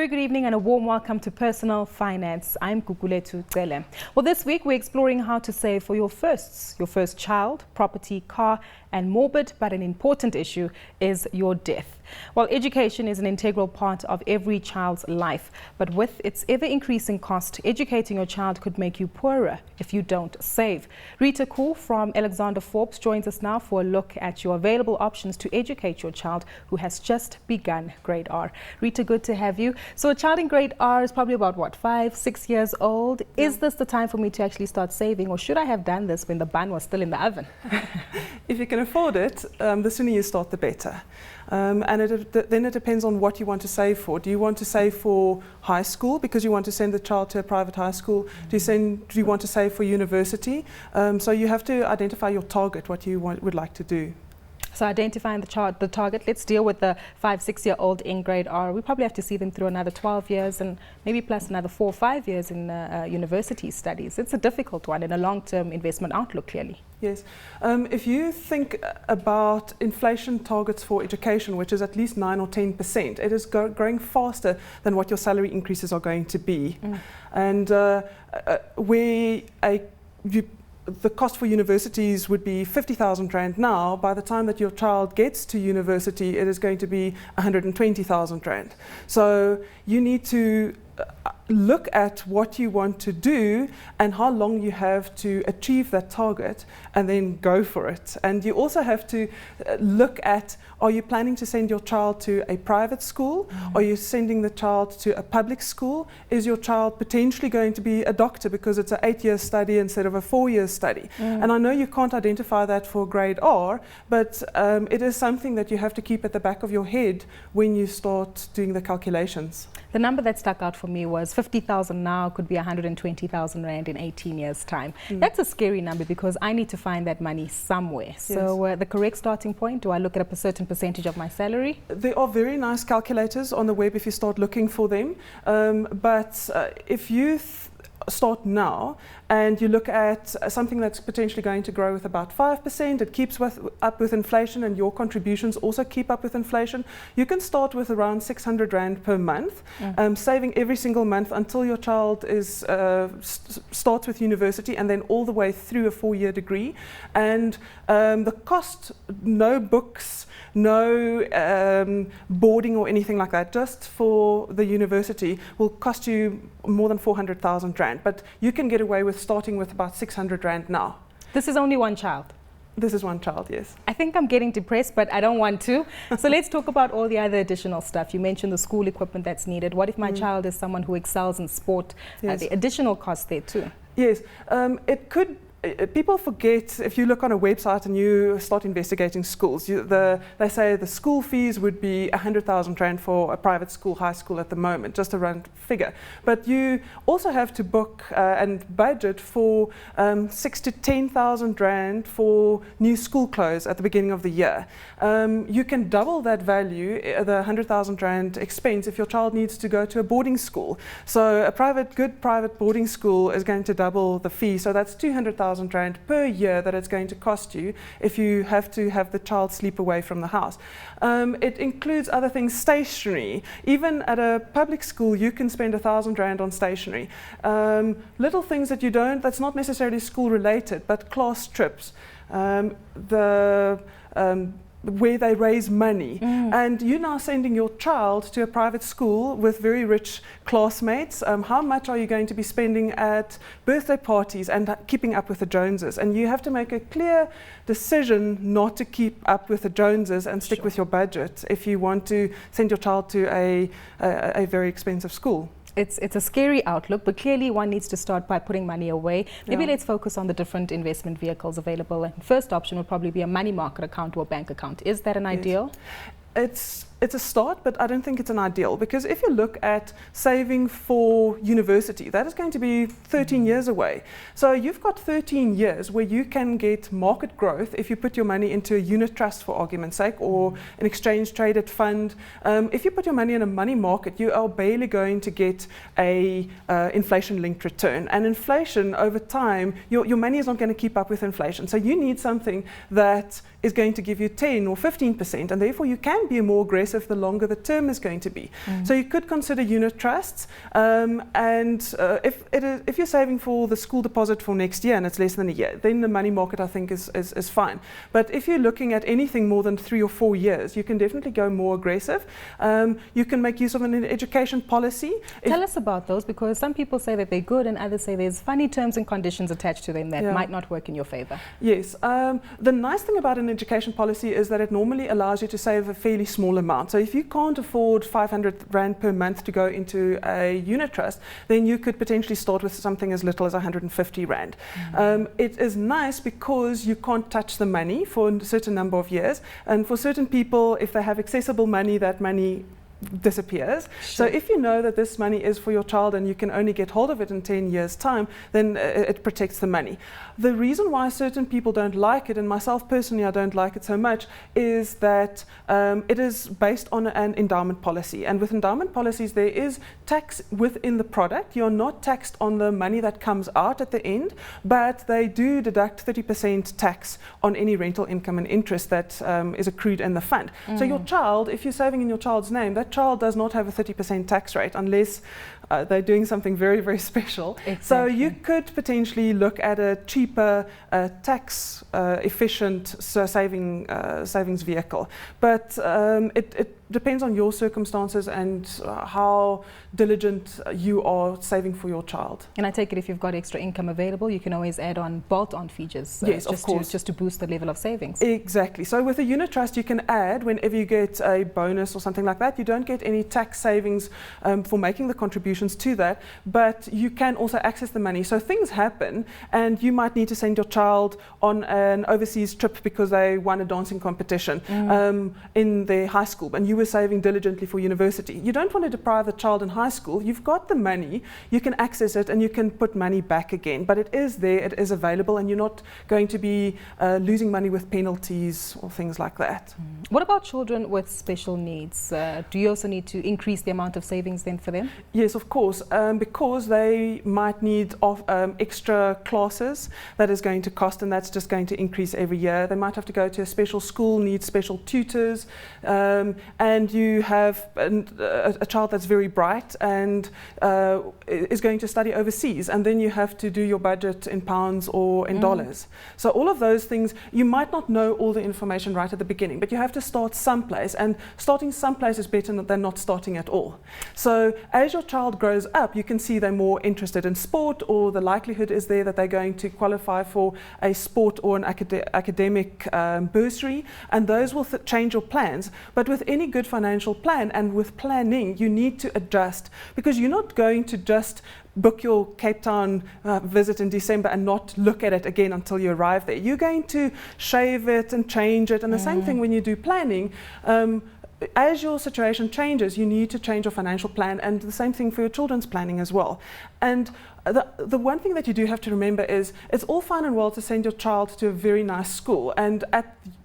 very good evening and a warm welcome to Personal Finance. I'm Kukuletu Tsele. Well, this week we're exploring how to save for your firsts, your first child, property, car, and morbid but an important issue is your death. Well, education is an integral part of every child's life, but with its ever-increasing cost, educating your child could make you poorer if you don't save. Rita Cool from Alexander Forbes joins us now for a look at your available options to educate your child who has just begun grade R. Rita, good to have you. So a child in grade R is probably about, what, 5, 6 years old? Yeah. Is this the time for me to actually start saving, or should I have done this when the bun was still in the oven? If you can afford it, the sooner you start, the better. And then it depends on what you want to save for. Do you want to save for high school because you want to send the child to a private high school? Do you want to save for university? So you have to identify your target, what you would like to do. So identifying the target, let's deal with the 5, 6-year-old in grade R. We probably have to see them through another 12 years and maybe plus another 4 or 5 years in university studies. It's a difficult one and a long-term investment outlook, clearly. Yes. If you think about inflation targets for education, which is at least 9 or 10%, it is growing faster than what your salary increases are going to be. And the cost for universities would be 50,000 Rand now. By the time that your child gets to university, it is going to be 120,000 Rand. So you need to look at what you want to do and how long you have to achieve that target and then go for it. And you also have to look at, are you planning to send your child to a private school? Are you sending the child to a public school? Is your child potentially going to be a doctor because it's an 8-year study instead of a 4-year study? And I know you can't identify that for grade R, but it is something that you have to keep at the back of your head when you start doing the calculations. The number that stuck out for me was 50,000 now could be 120,000 Rand in 18 years' time. That's a scary number because I need to find that money somewhere. Yes. So the correct starting point, do I look at a certain percentage of my salary? There are very nice calculators on the web if you start looking for them. But if you start now and you look at something that's potentially going to grow with about 5%, it keeps up with inflation and your contributions also keep up with inflation, you can start with around 600 Rand per month, saving every single month until your child is starts with university and then all the way through a 4-year degree. And the cost, no books, no boarding or anything like that, just for the university will cost you more than 400,000 Rand. But you can get away with starting with about 600 Rand now. This is only one child? This is one child, yes. I think I'm getting depressed, but I don't want to. So let's talk about all the other additional stuff. You mentioned the school equipment that's needed. What if my child is someone who excels in sport? Yes. The additional costs there too. Yes, it could. People forget, if you look on a website and you start investigating schools, they say the school fees would be 100,000 Rand for a private school, high school at the moment, just a round figure. But you also have to book and budget for 6,000 to 10,000 Rand for new school clothes at the beginning of the year. You can double that value, the 100,000 Rand expense, if your child needs to go to a boarding school. So a good private boarding school is going to double the fee, so that's 200,000 Rand per year that it's going to cost you if you have to have the child sleep away from the house. It includes other things, stationery. Even at a public school, you can spend 1,000 Rand on stationery. Little things that that's not necessarily school related, but class trips. Where they raise money. And you're now sending your child to a private school with very rich classmates. How much are you going to be spending at birthday parties and keeping up with the Joneses? And you have to make a clear decision not to keep up with the Joneses and stick with your budget if you want to send your child to a very expensive school. It's a scary outlook, but clearly one needs to start by putting money away. Maybe let's focus on the different investment vehicles available. And first option would probably be a money market account or a bank account. Is that an ideal? It's a start, but I don't think it's an ideal, because if you look at saving for university, that is going to be 13 years away. So you've got 13 years where you can get market growth if you put your money into a unit trust, for argument's sake, or an exchange traded fund. If you put your money in a money market, you are barely going to get a inflation-linked return. And inflation over time, your money is not going to keep up with inflation. So you need something that is going to give you 10 or 15%, and therefore you can be more aggressive aggressive the longer the term is going to be. So you could consider unit trusts, and if you're saving for the school deposit for next year and it's less than a year, then the money market I think is fine. But if you're looking at anything more than 3 or 4 years, you can definitely go more aggressive. You can make use of an education policy. Tell us about those, because some people say that they're good and others say there's funny terms and conditions attached to them that might not work in your favor. Yes. The nice thing about an education policy is that it normally allows you to save a fairly small amount. So if you can't afford 500 Rand per month to go into a unit trust, then you could potentially start with something as little as 150 Rand. It is nice because you can't touch the money for a certain number of years, and for certain people, if they have accessible money, that money disappears. So if you know that this money is for your child and you can only get hold of it in 10 years time, then it protects the money. The reason why certain people don't like it, and myself personally I don't like it so much, is that it is based on an endowment policy, and with endowment policies there is tax within the product. You're not taxed on the money that comes out at the end, but they do deduct 30% tax on any rental income and interest that is accrued in the fund. So your child, if you're saving in your child's name, that child does not have a 30% tax rate unless they're doing something very, very special. Exactly. So you could potentially look at a cheaper, tax efficient savings vehicle. But it depends on your circumstances and how diligent you are saving for your child. And I take it if you've got extra income available, you can always add on bolt-on features. Yes, of course. Just to boost the level of savings. Exactly. So with a unit trust, you can add whenever you get a bonus or something like that. You don't get any tax savings for making the contributions to that, but you can also access the money. So things happen, and you might need to send your child on an overseas trip because they won a dancing competition in their high school, and you were saving diligently for university. You don't want to deprive the child in high school. You've got the money, you can access it, and you can put money back again. But it is there, it is available, and you're not going to be losing money with penalties or things like that. What about children with special needs? Do you also need to increase the amount of savings then for them? Yes, of course, because they might need extra classes that is going to cost, and that's just going to increase every year. They might have to go to a special school, need special tutors, and you have a child that's very bright and is going to study overseas, and then you have to do your budget in pounds or in dollars. So all of those things, you might not know all the information right at the beginning, but you have to start someplace, and starting someplace is better than not starting at all. So as your child grows up, you can see they're more interested in sport, or the likelihood is there that they're going to qualify for a sport or an academic bursary, and those will change your plans. But with any good financial plan and with planning, you need to adjust, because you're not going to just book your Cape Town visit in December and not look at it again until you arrive there. You're going to shave it and change it, and the same thing when you do planning. As your situation changes, you need to change your financial plan, and the same thing for your children's planning as well. And the one thing that you do have to remember is it's all fine and well to send your child to a very nice school,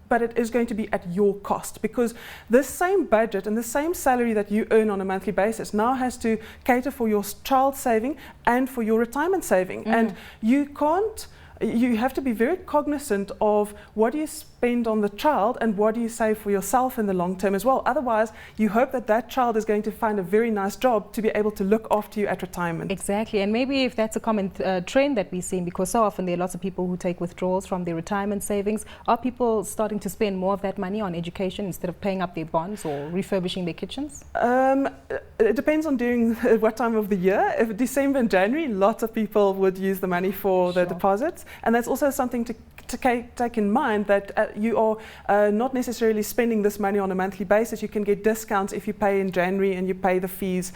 but it is going to be at your cost, because this same budget and the same salary that you earn on a monthly basis now has to cater for your child saving and for your retirement saving. And you have to be very cognizant of what you spend on the child and what do you save for yourself in the long term as well. Otherwise, you hope that that child is going to find a very nice job to be able to look after you at retirement. Exactly, and maybe if that's a common trend that we're seeing, because so often there are lots of people who take withdrawals from their retirement savings, are people starting to spend more of that money on education instead of paying up their bonds or refurbishing their kitchens? It depends on during what time of the year. If December and January, lots of people would use the money for the deposits. And that's also something to take in mind, that you are not necessarily spending this money on a monthly basis. You can get discounts if you pay in January and you pay the fees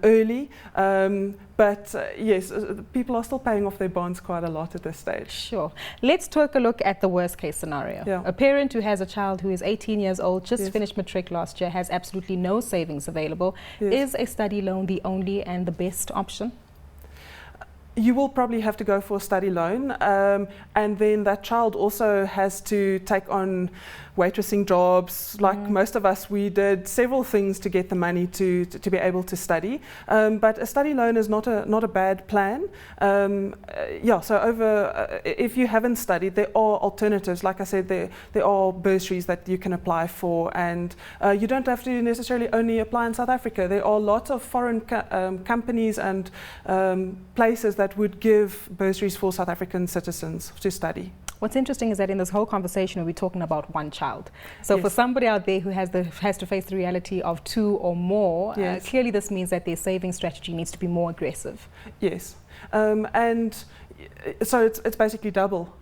early. But yes, people are still paying off their bonds quite a lot at this stage. Sure. Let's take a look at the worst case scenario. Yeah. A parent who has a child who is 18 years old, just finished matric last year, has absolutely no savings available. Is a study loan the only and the best option? you will probably have to go for a study loan, and then that child also has to take on waitressing jobs. Like most of us, we did several things to get the money to be able to study. But a study loan is not a bad plan. So if you haven't studied, there are alternatives. Like I said, there are bursaries that you can apply for, and you don't have to necessarily only apply in South Africa. There are lots of foreign companies and places that would give bursaries for South African citizens to study. What's interesting is that in this whole conversation, we're talking about one child. So yes. for somebody out there who has to face the reality of 2 or more, yes. Clearly this means that their saving strategy needs to be more aggressive. Yes, and so it's basically double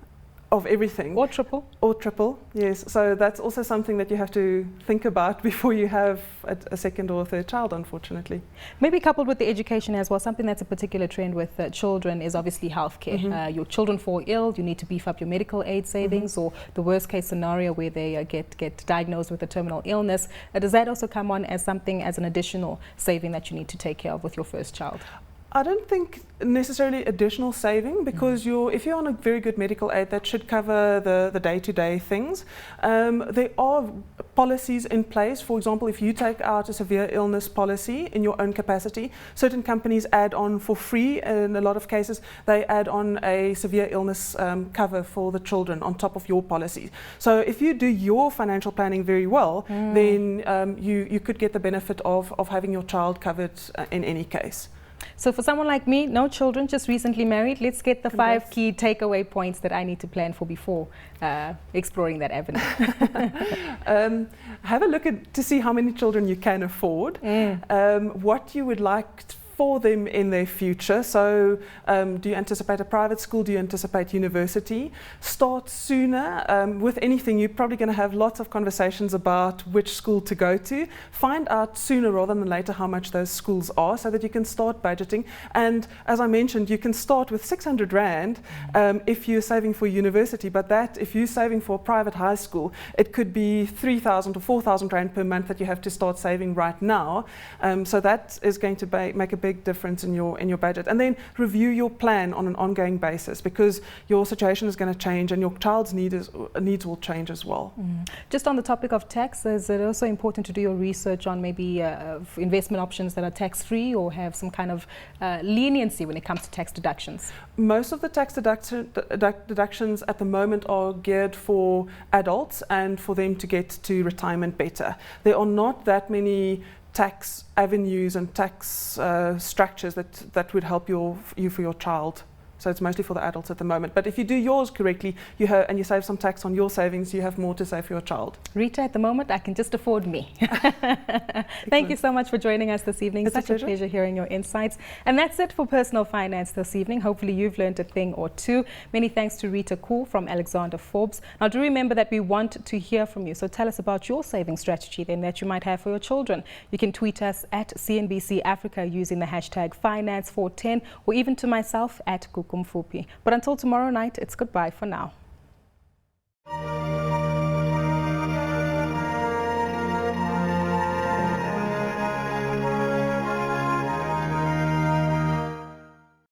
of everything. Or triple. Or triple, yes. So that's also something that you have to think about before you have a second or a third child, unfortunately. Maybe coupled with the education as well, something that's a particular trend with children is obviously healthcare. Your children fall ill, you need to beef up your medical aid savings, or the worst case scenario where they get diagnosed with a terminal illness. Does that also come on as something, as an additional saving that you need to take care of with your first child? I don't think necessarily additional saving, because if you're on a very good medical aid, that should cover the day-to-day things. There are policies in place. For example, if you take out a severe illness policy in your own capacity, certain companies add on for free. In a lot of cases, they add on a severe illness cover for the children on top of your policy. So if you do your financial planning very well, then you could get the benefit of having your child covered in any case. So for someone like me, no children, just recently married, let's get the 5 key takeaway points that I need to plan for before exploring that avenue. Have a look to see how many children you can afford, what you would like for them in their future. So do you anticipate a private school? Do you anticipate university? Start sooner. With anything, you're probably going to have lots of conversations about which school to go to. Find out sooner rather than later how much those schools are, so that you can start budgeting. And as I mentioned, you can start with 600 Rand if you're saving for university, but that, if you're saving for a private high school, it could be 3,000 to 4,000 Rand per month that you have to start saving right now. So that is going to make a big difference in your budget. And then review your plan on an ongoing basis, because your situation is going to change and your child's needs will change as well. Just on the topic of tax, is it also important to do your research on maybe investment options that are tax-free or have some kind of leniency when it comes to tax deductions? Most of the tax deductions at the moment are geared for adults and for them to get to retirement better. There are not that many tax avenues and tax structures that would help you for your child. So it's mostly for the adults at the moment. But if you do yours correctly, and you save some tax on your savings, you have more to save for your child. Rita, at the moment, I can just afford me. Thank you so much for joining us this evening. It's such a pleasure hearing your insights. And that's it for Personal Finance this evening. Hopefully you've learned a thing or two. Many thanks to Rita Cool from Alexander Forbes. Now do remember that we want to hear from you. So tell us about your saving strategy then that you might have for your children. You can tweet us at CNBC Africa using the hashtag Finance410, or even to myself at Mfupi. But until tomorrow night, it's goodbye for now.